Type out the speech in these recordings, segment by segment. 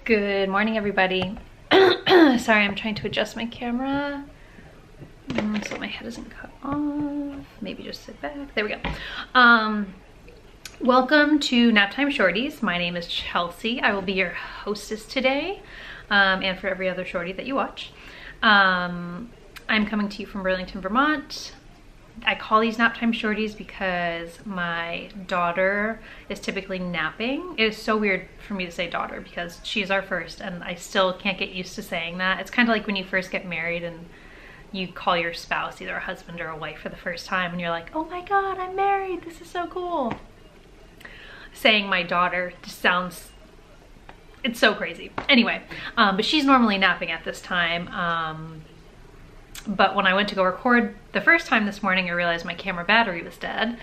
Good morning, everybody. Sorry, I'm trying to adjust my camera so my head isn't cut off. Maybe just sit back. There we go. Welcome to Naptime Shorties. My name is Chelsea. I will be your hostess today, and for every other shorty that you watch. I'm coming to you from Burlington, Vermont. I call these naptime shorties because my daughter is typically napping. It is so weird for me to say daughter because she's our first and I still can't get used to saying that. It's kind of like when you first get married and you call your spouse either a husband or a wife for the first time and you're like, oh my God, I'm married, this is so cool. Saying my daughter just sounds, it's so crazy. Anyway, but she's normally napping at this time. But when I went to go record the first time this morning, I realized my camera battery was dead.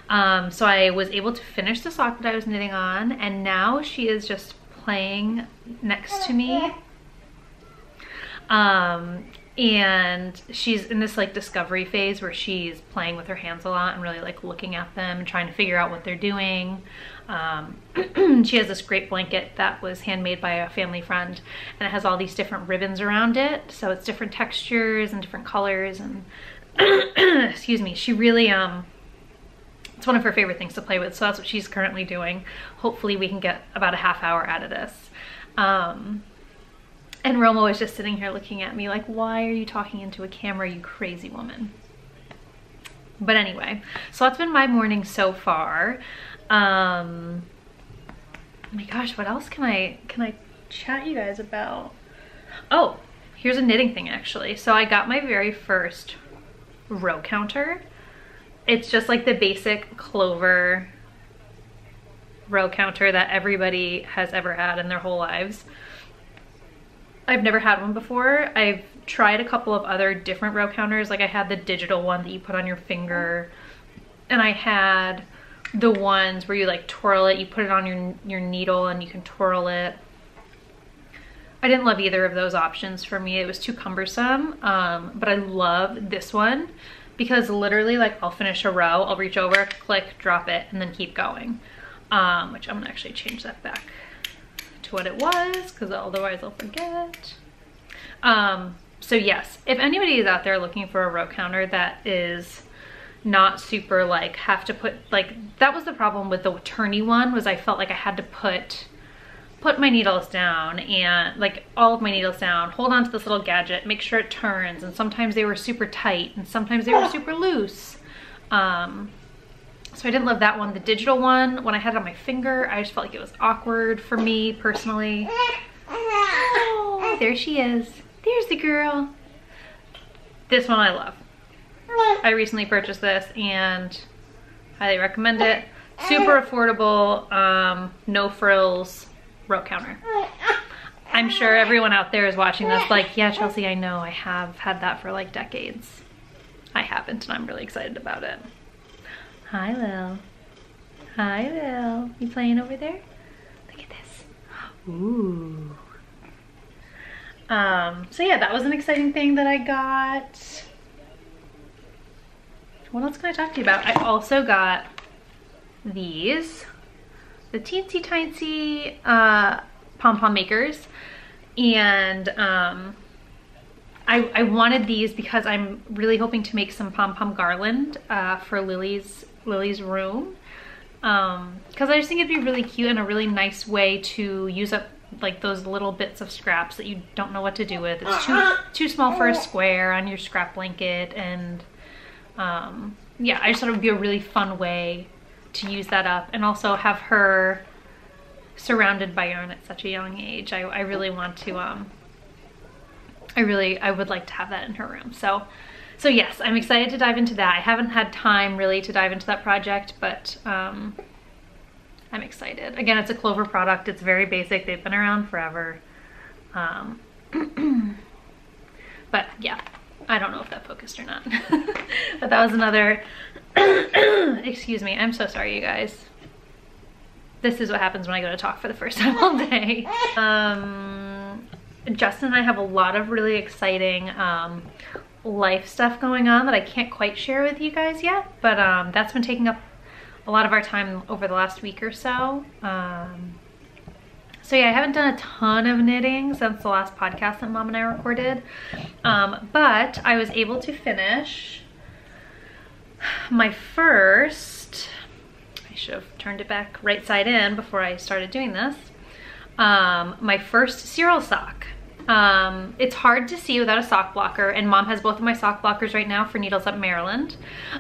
So I was able to finish the sock that I was knitting on, and now she is just playing next to me. And she's in this like discovery phase where she's playing with her hands a lot and really like looking at them and trying to figure out what they're doing. She has this great blanket that was handmade by a family friend and it has all these different ribbons around it. So it's different textures and different colors and excuse me, she really, it's one of her favorite things to play with. So that's what she's currently doing. Hopefully we can get about a half hour out of this. And Roma was just sitting here looking at me like, why are you talking into a camera, you crazy woman? But anyway, so that's been my morning so far. Oh my gosh, what else can I chat you guys about? Oh, here's a knitting thing actually. So I got my very first row counter. It's just like the basic clover row counter that everybody has ever had in their whole lives. I've never had one before. I've tried a couple of other different row counters. Like I had the digital one that you put on your finger, and I had the ones where you like twirl it, you put it on your needle and you can twirl it. I didn't love either of those options for me. It was too cumbersome, but I love this one because literally like I'll finish a row, I'll reach over, click, drop it, and then keep going. Which I'm gonna actually change that back to what it was because otherwise I'll forget. So yes, if anybody is out there looking for a row counter that is not super like have to put, like that was the problem with the turny one, was I felt like I had to put my needles down and like all of my needles down, hold on to this little gadget, make sure it turns, and sometimes they were super tight and sometimes they were super loose. So I didn't love that one. The digital one, when I had it on my finger, I just felt like it was awkward for me personally. Oh, there she is. There's the girl. This one I love. I recently purchased this and highly recommend it. Super affordable, no frills row counter. I'm sure everyone out there is watching this like, yeah, Chelsea, I know, I have had that for like decades. I haven't, and I'm really excited about it. Hi, Lil. Hi, Lil. You playing over there? Look at this. Ooh. So yeah, that was an exciting thing that I got. What else can I talk to you about? I also got these, the teensy tiny Pom Pom Makers, and I wanted these because I'm really hoping to make some pom pom garland for Lily's room, because I just think it'd be really cute and a really nice way to use up like those little bits of scraps that you don't know what to do with. It's too small for a square on your scrap blanket, and yeah, I just thought it would be a really fun way to use that up and also have her surrounded by yarn at such a young age. I really want to, I would like to have that in her room. So yes, I'm excited to dive into that. I haven't had time really to dive into that project, but I'm excited. Again, it's a Clover product. It's very basic. They've been around forever. But yeah, I don't know if that focused or not. But that was another, excuse me, I'm so sorry you guys. This is what happens when I go to talk for the first time all day. Justin and I have a lot of really exciting life stuff going on that I can't quite share with you guys yet, but that's been taking up a lot of our time over the last week or so. So yeah, I haven't done a ton of knitting since the last podcast that Mom and I recorded, but I was able to finish my first, I should have turned it back right side in before I started doing this, my first Cyril sock. It's hard to see without a sock blocker, and Mom has both of my sock blockers right now for Needles Up Maryland,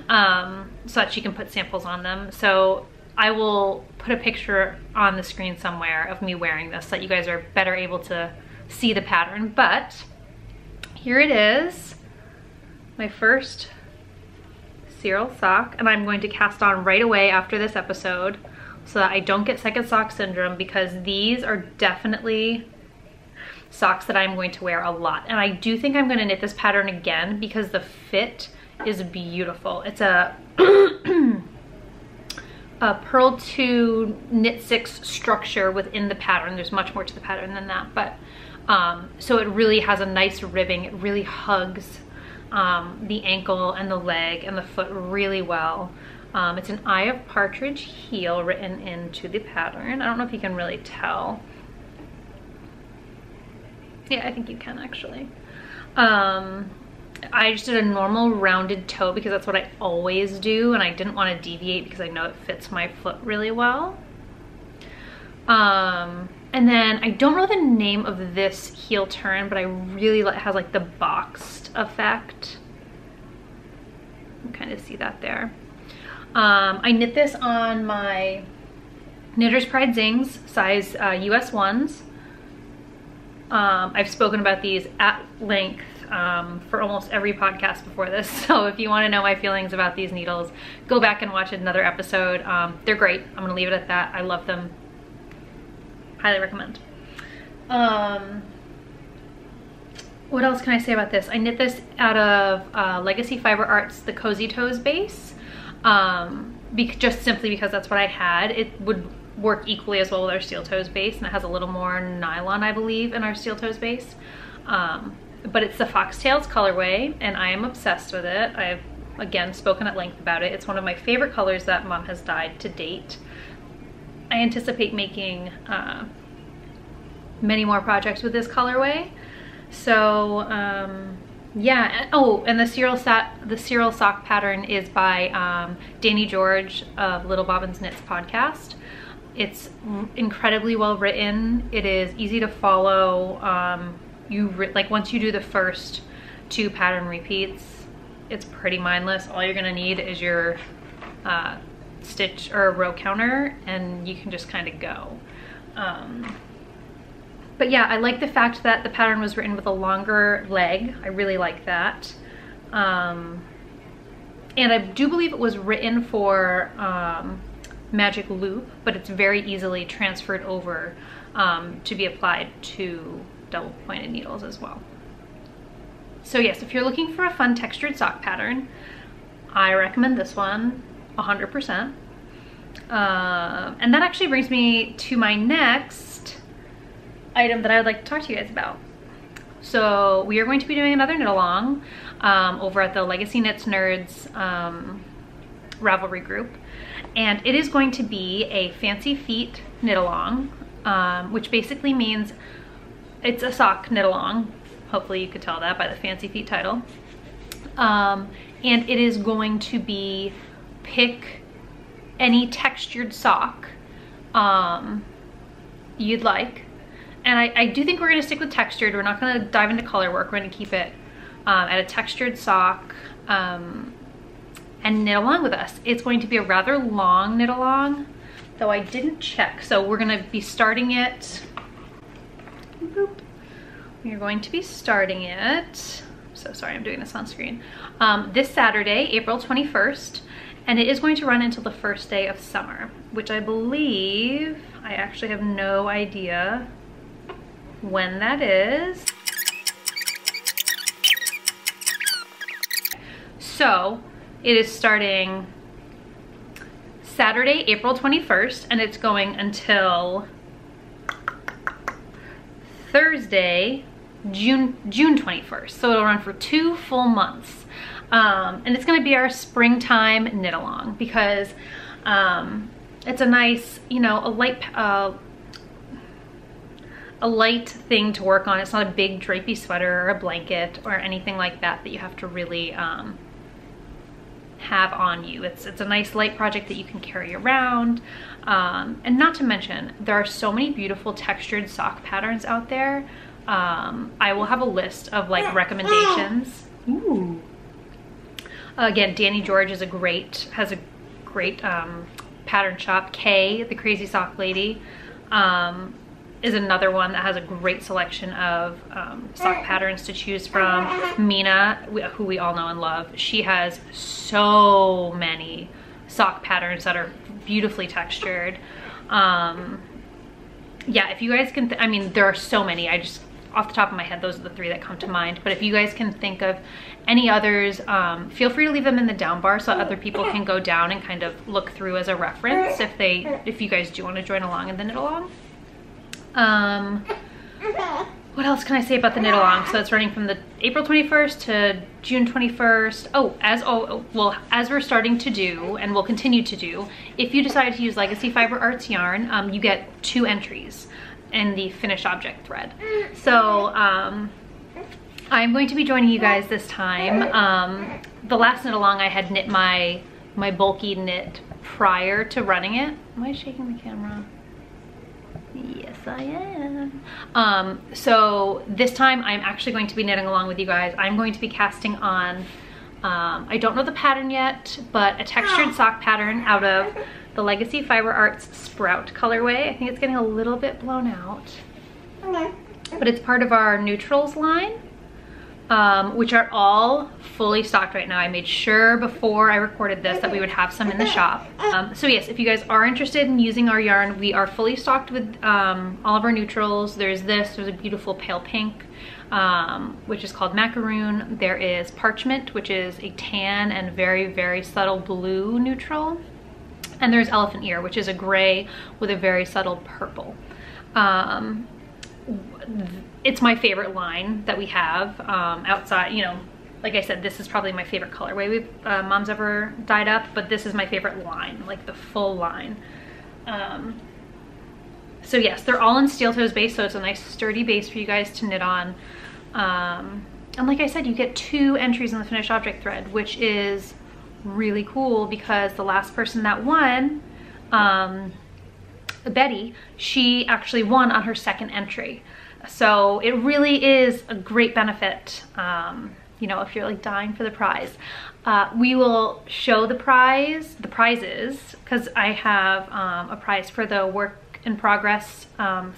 so that she can put samples on them. So I will put a picture on the screen somewhere of me wearing this so that you guys are better able to see the pattern. But here it is, my first Cyril sock, and I'm going to cast on right away after this episode so that I don't get second sock syndrome, because these are definitely socks that I'm going to wear a lot. And I do think I'm going to knit this pattern again because the fit is beautiful. It's a a purl 2 knit 6 structure within the pattern. There's much more to the pattern than that, but so it really has a nice ribbing. It really hugs the ankle and the leg and the foot really well. It's an Eye of Partridge heel written into the pattern. I don't know if you can really tell. Yeah, I think you can actually. I just did a normal rounded toe because that's what I always do, and I didn't want to deviate because I know it fits my foot really well. And then I don't know the name of this heel turn, but I really like, it has like the boxed effect. You can kind of see that there. I knit this on my Knitter's Pride Zings size US 1s. I've spoken about these at length for almost every podcast before this, so if you want to know my feelings about these needles, go back and watch another episode. They're great. I'm gonna leave it at that. I love them. Highly recommend. What else can I say about this? I knit this out of Legacy Fiber Arts, the Cozy Toes base, just simply because that's what I had. It would work equally as well with our Steel Toes base, and it has a little more nylon, I believe, in our Steel Toes base. But it's the Foxtails colorway, and I am obsessed with it. I've, again, spoken at length about it. It's one of my favorite colors that Mom has dyed to date. I anticipate making many more projects with this colorway. So, yeah. Oh, and the Cyril sock pattern is by Dani George of Little Bobbins Knits podcast. It's incredibly well written. It is easy to follow. Like once you do the first 2 pattern repeats, it's pretty mindless. All you're gonna need is your stitch or row counter, and you can just kind of go. But yeah, I like the fact that the pattern was written with a longer leg. I really like that. And I do believe it was written for magic loop, but it's very easily transferred over to be applied to double pointed needles as well. So yes, if you're looking for a fun textured sock pattern, I recommend this one 100%. And that actually brings me to my next item that I would like to talk to you guys about. So we are going to be doing another knit along over at the Legacy Knits Nerds Ravelry group, and it is going to be a fancy feet knit along, which basically means it's a sock knit along. Hopefully you could tell that by the fancy feet title. And it is going to be pick any textured sock you'd like. And I do think we're gonna stick with textured. We're not gonna dive into color work. We're gonna keep it at a textured sock and knit along with us. It's going to be a rather long knit along, though I didn't check. So we're gonna be starting it, boop. We're going to be starting it, so sorry I'm doing this on screen, this Saturday, April 21st, and it is going to run until the first day of summer, which I believe, I actually have no idea when that is. So it is starting Saturday, April 21st, and it's going until Thursday, June 21st. So it'll run for 2 full months. And it's gonna be our springtime knit along because it's a nice, you know, a light, a light thing to work on. It's not a big drapey sweater or a blanket or anything like that that you have to really have on you. It's a nice light project that you can carry around. And not to mention, there are so many beautiful textured sock patterns out there. I will have a list of like recommendations. Ooh. Again, Dani George has a great pattern shop. Kay, the Crazy Sock Lady, is another one that has a great selection of sock patterns to choose from. Mina, who we all know and love, she has so many sock patterns that are beautifully textured. Yeah, if you guys can, I mean, there are so many. I just, off the top of my head, those are the 3 that come to mind. But if you guys can think of any others, feel free to leave them in the down bar so other people can go down and kind of look through as a reference if you guys do want to join along in the knit along. What else can I say about the knit along? So it's running from the April 21st to June 21st. As we're starting to do, and we'll continue to do, if you decide to use Legacy Fiber Arts yarn, you get 2 entries in the finished object thread. So I'm going to be joining you guys this time. The last knit along I had knit my bulky knit prior to running it. Am I shaking the camera? Yes, I am. So this time I'm actually going to be knitting along with you guys. I'm going to be casting on, I don't know the pattern yet, but a textured sock pattern out of the Legacy Fiber Arts Sprout colorway. I think it's getting a little bit blown out, but it's part of our neutrals line, which are all fully stocked right now. I made sure before I recorded this that we would have some in the shop. So yes, if you guys are interested in using our yarn, we are fully stocked with all of our neutrals. There's a beautiful pale pink, which is called macaroon. There is parchment, which is a tan and very, very subtle blue neutral. And there's elephant ear, which is a gray with a very subtle purple. It's my favorite line that we have outside. You know, like I said, this is probably my favorite colorway Mom's ever dyed up, but this is my favorite line, like the full line. So yes, they're all in steel toes base, so it's a nice sturdy base for you guys to knit on. And like I said, you get 2 entries in the finished object thread, which is really cool because the last person that won, Betty, she actually won on her 2nd entry. So it really is a great benefit, you know, if you're like dying for the prize. We will show the prizes, because I have a prize for the work in progress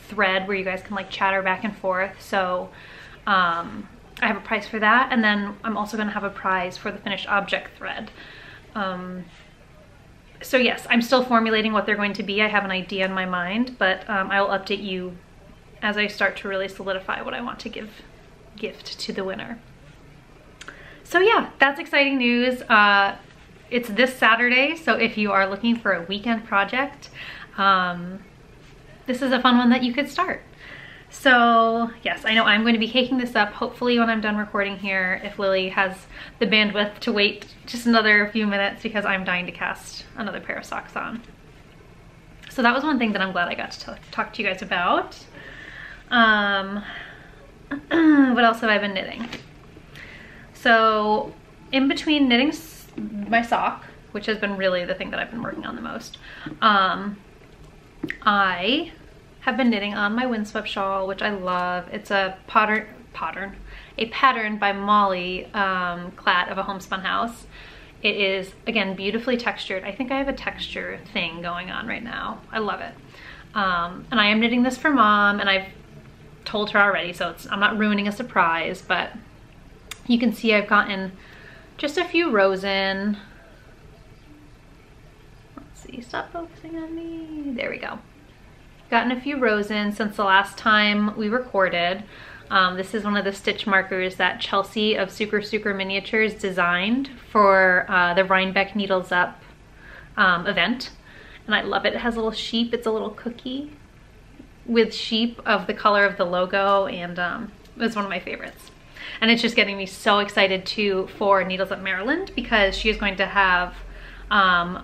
thread where you guys can like chatter back and forth. So I have a prize for that, and then I'm also going to have a prize for the finished object thread. So yes, I'm still formulating what they're going to be. I have an idea in my mind, but I will update you as I start to really solidify what I want to gift to the winner. So yeah, that's exciting news. It's this Saturday, so if you are looking for a weekend project, this is a fun one that you could start. So yes, I know I'm going to be caking this up hopefully when I'm done recording here, if Lily has the bandwidth to wait just another few minutes, because I'm dying to cast another pair of socks on. So that was one thing that I'm glad I got to talk to you guys about. What else have I been knitting? So in between knitting my sock, which has been really the thing that I've been working on the most, I have been knitting on my Windswept shawl, which I love. It's a pattern by Molly Klatt of A Homespun House. It is, again, beautifully textured. I think I have a texture thing going on right now. I love it. And I am knitting this for Mom, and I've told her already, so I'm not ruining a surprise, but you can see I've gotten just a few rows in. Let's see, stop focusing on me. There we go. Gotten a few rows in since the last time we recorded. This is one of the stitch markers that Chelsea of Suker Miniatures designed for the Rhinebeck Needles Up event, and I love it. It has a little sheep. It's a little cookie with sheep of the color of the logo, and it's one of my favorites. And it's just getting me so excited for Needles Up Maryland, because she is going to have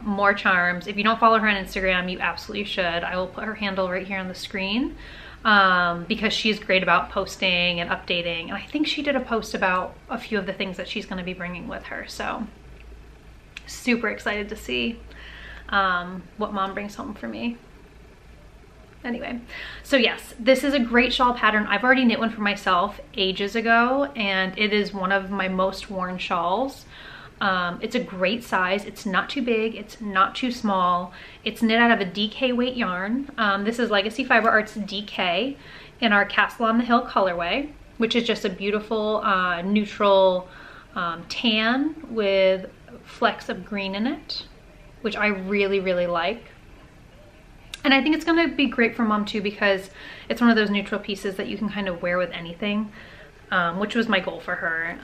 more charms. If you don't follow her on Instagram, you absolutely should. I will put her handle right here on the screen. because she's great about posting and updating. And I think she did a post about a few of the things that she's going to be bringing with her. So super excited to see what Mom brings home for me. Anyway, so yes, this is a great shawl pattern. I've already knit one for myself ages ago, and it is one of my most worn shawls. It's a great size. It's not too big. It's not too small. It's knit out of a DK weight yarn. This is Legacy Fiber Arts DK in our Castle on the Hill colorway, which is just a beautiful neutral tan with flecks of green in it, which I really, really like. And I think it's gonna be great for Mom too, because it's one of those neutral pieces that you can kind of wear with anything, which was my goal for her.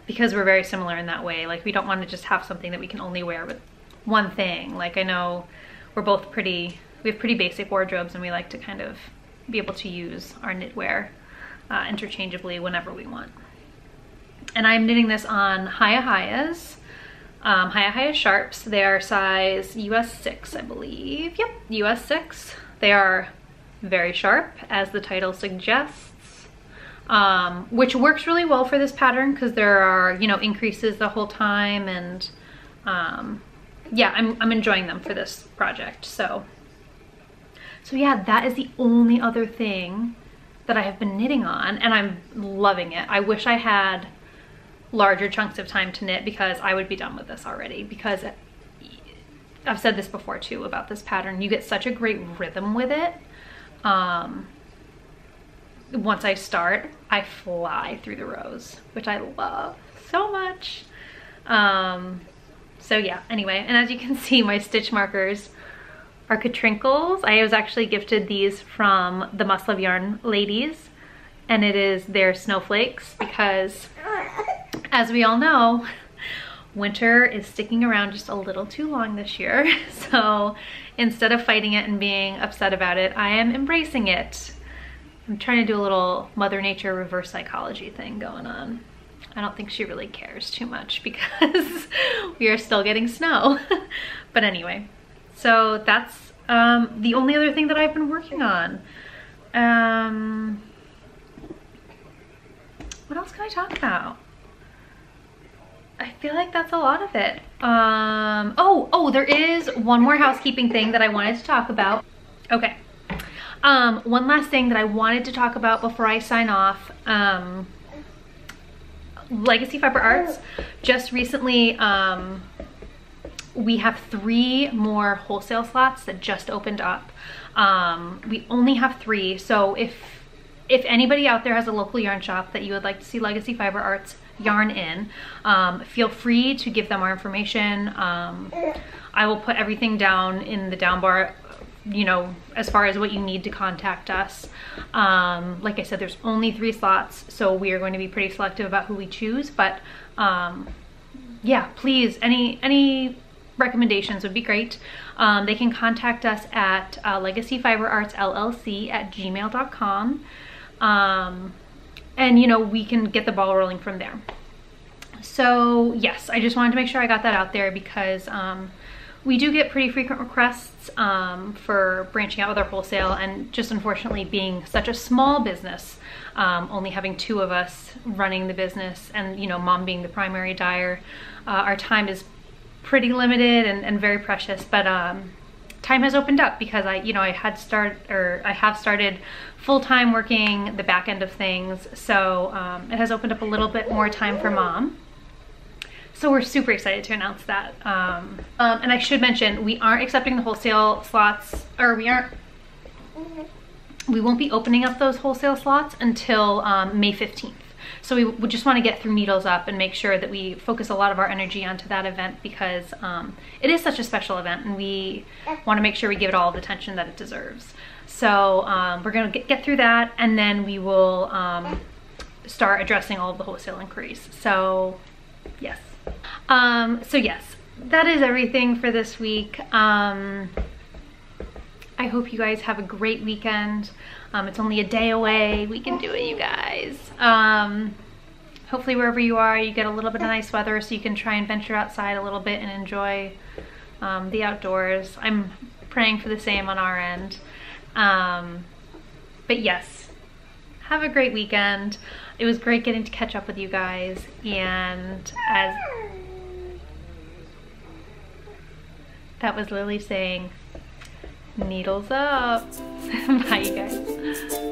Because we're very similar in that way. Like, we don't want to just have something that we can only wear with one thing. Like, I know we're both we have pretty basic wardrobes, and we like to kind of be able to use our knitwear interchangeably whenever we want. And I'm knitting this on Hiya Sharps. They are size US 6, I believe. Yep, US 6. They are very sharp, as the title suggests. Which works really well for this pattern because there are, you know, increases the whole time, and yeah, I'm enjoying them for this project. So yeah, that is the only other thing that I have been knitting on, and I'm loving it. I wish I had larger chunks of time to knit, because I would be done with this already, because I've said this before too about this pattern. You get such a great rhythm with it. Once I start, I fly through the rows, which I love so much. So yeah, anyway, and as you can see, my stitch markers are Katrinkles. I was actually gifted these from the Must Love Yarn ladies, and it is their snowflakes, because as we all know, winter is sticking around just a little too long this year. So instead of fighting it and being upset about it, I am embracing it. I'm trying to do a little Mother Nature reverse psychology thing going on. I don't think she really cares too much, because we are still getting snow. But anyway, so that's the only other thing that I've been working on. What else can I talk about? I feel like that's a lot of it. Oh, there is one more housekeeping thing that I wanted to talk about. Okay. One last thing that I wanted to talk about before I sign off. Legacy Fiber Arts just recently, we have 3 more wholesale slots that just opened up. We only have 3, so if anybody out there has a local yarn shop that you would like to see Legacy Fiber Arts yarn in, feel free to give them our information. I will put everything down in the down bar, you know, as far as what you need to contact us. Like I said, there's only 3 slots, so we are going to be pretty selective about who we choose, but yeah, please, any recommendations would be great. They can contact us at legacyfiberartsllc@gmail.com, and you know, we can get the ball rolling from there. So yes, I just wanted to make sure I got that out there, because we do get pretty frequent requests for branching out with our wholesale, and just unfortunately being such a small business, only having 2 of us running the business, and you know, Mom being the primary dyer, our time is pretty limited and very precious. But time has opened up, because I have started full-time working the back end of things, so it has opened up a little bit more time for Mom. So we're super excited to announce that. And I should mention, we aren't accepting the wholesale slots, or we won't be opening up those wholesale slots until May 15th. So we would just want to get through Needles Up and make sure that we focus a lot of our energy onto that event, because it is such a special event, and we want to make sure we give it all the attention that it deserves. So we're going to get through that, and then we will start addressing all of the wholesale inquiries. So yes. So yes, that is everything for this week. I hope you guys have a great weekend. It's only a day away. We can do it, you guys. Hopefully wherever you are, you get a little bit of nice weather, so you can try and venture outside a little bit and enjoy the outdoors. I'm praying for the same on our end. But yes, have a great weekend. It was great getting to catch up with you guys, and as that was Lily saying, needles up. Bye, you guys.